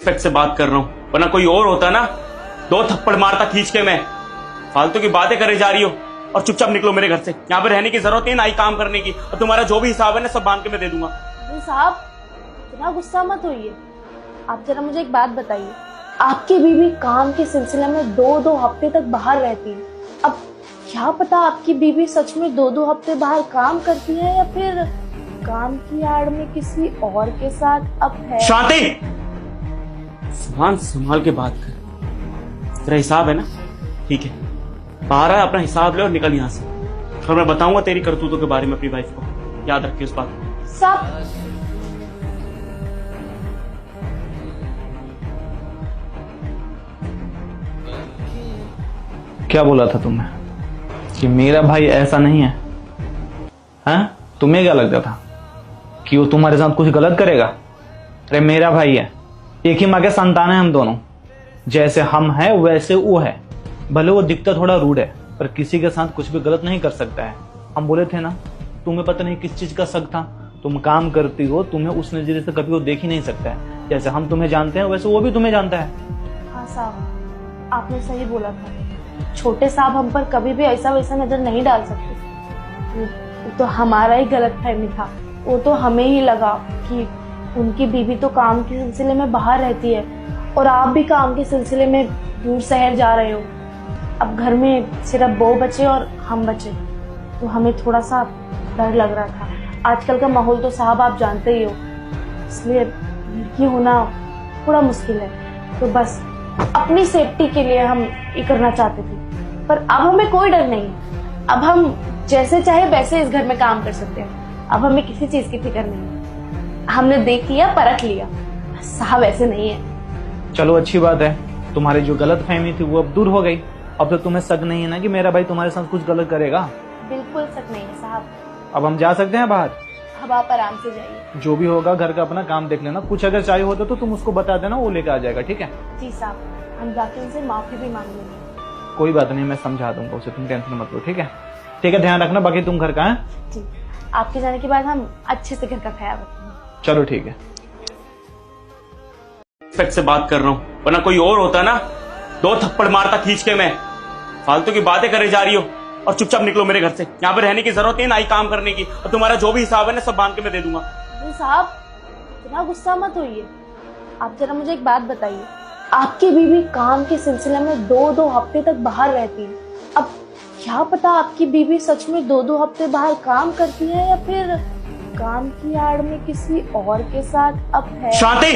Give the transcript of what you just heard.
Respect से बात कर रहा हूँ, वरना कोई और होता ना 2 थप्पड़ मारता खींच के। मैं फालतू की बातें करे जा रही हो और चुपचाप निकलो मेरे घर से। यहाँ पे रहने की जरूरत नहीं ना ही काम करने की, और तुम्हारा जो भी हिसाब है ना सब बांध के मैं दे दूंगा। साहब इतना गुस्सा मत होइए। आप जरा मुझे एक बात बताइए, आपकी बीवी काम के सिलसिले में 2-2 हफ्ते तक बाहर रहती है। अब क्या पता आपकी बीवी सच में 2-2 हफ्ते बाहर काम करती है या फिर काम की आड़ में किसी और के साथ अब है। शांति, सामान संभाल के बात कर। तेरा हिसाब है ना, ठीक है, बाहर है, अपना हिसाब ले और निकल यहाँ से। और मैं बताऊंगा तेरी करतूतों के बारे में अपनी वाइफ को, याद रखिए उस बात को। साहब क्या बोला था तुमने कि मेरा भाई ऐसा नहीं है? हैं? तुम्हें क्या लगता था कि वो तुम्हारे साथ कुछ गलत करेगा? अरे मेरा भाई है, एक ही माँ के संतान है हम दोनों। जैसे हम हैं वैसे वो है। भले वो दिखता थोड़ा रूड है पर किसी के साथ कुछ भी गलत नहीं कर सकता है। हम बोले थे ना, तुम्हें पता नहीं किस चीज का शक था। तुम काम करती हो, तुम्हें उस नजरिए से कभी वो देख ही नहीं सकता है। जैसे हम तुम्हें जानते हैं वैसे वो भी तुम्हें जानता है। हाँ साहब, आपने सही बोला था। छोटे साहब हम पर कभी भी ऐसा वैसा नजर नहीं डाल सकते। वो तो हमारा ही गलतफहमी था। वो तो हमें ही लगा कि उनकी बीवी तो काम के सिलसिले में बाहर रहती है और आप भी काम के सिलसिले में दूर शहर जा रहे हो। अब घर में सिर्फ वो बचे और हम बचे, तो हमें थोड़ा सा डर लग रहा था। आजकल का माहौल तो साहब आप जानते ही हो, इसलिए लड़की होना थोड़ा मुश्किल है। तो बस अपनी सेफ्टी के लिए हम ये करना चाहते थे, पर अब हमें कोई डर नहीं है। अब हम जैसे चाहे वैसे इस घर में काम कर सकते हैं। अब हमें किसी चीज की फिक्र नहीं है। हमने देख लिया, परख लिया, साहब ऐसे नहीं है। चलो अच्छी बात है, तुम्हारी जो गलत फहमी थी वो अब दूर हो गई। अब तो तुम्हें शक नहीं है ना कि मेरा भाई तुम्हारे साथ कुछ गलत करेगा? बिल्कुल शक नहीं है साहब। अब हम जा सकते हैं बाहर? अब आप आराम से जाइए। जो भी होगा घर का अपना काम देख लेना। कुछ अगर चाहिए होता तो तुम उसको बता देना, वो लेकर आ जाएगा। ठीक है? जी साहब, हम जाके उनसे माफी भी मांग लेंगे। कोई बात नहीं, मैं समझा दूंगा उसे, तुम टेंशन मत लो। ठीक है? ठीक है, ध्यान रखना। बाकी तुम घर का है? जी, आपके जाने के बाद हम अच्छे से घर का ख्याल रखेंगे। चलो ठीक है। रिस्पेक्ट से बात कर रहा हूँ, वरना कोई और होता ना 2 थप्पड़ मारता खींच के। मैं फालतू की बातें करे जा रही हो और चुपचाप निकलो मेरे घर से। यहाँ पे रहने की जरूरत नहीं ना ही काम करने की, और तुम्हारा जो भी हिसाब है ना सब बांध के मैं दे दूंगा। साहब इतना गुस्सा मत होइए। आप जरा मुझे एक बात बताइए, आपकी बीवी काम के सिलसिले में 2-2 हफ्ते तक बाहर रहती है। अब क्या पता आपकी बीवी सच में 2-2 हफ्ते बाहर काम करती है या फिर काम की आड़ में किसी और के साथ अब है। शांति,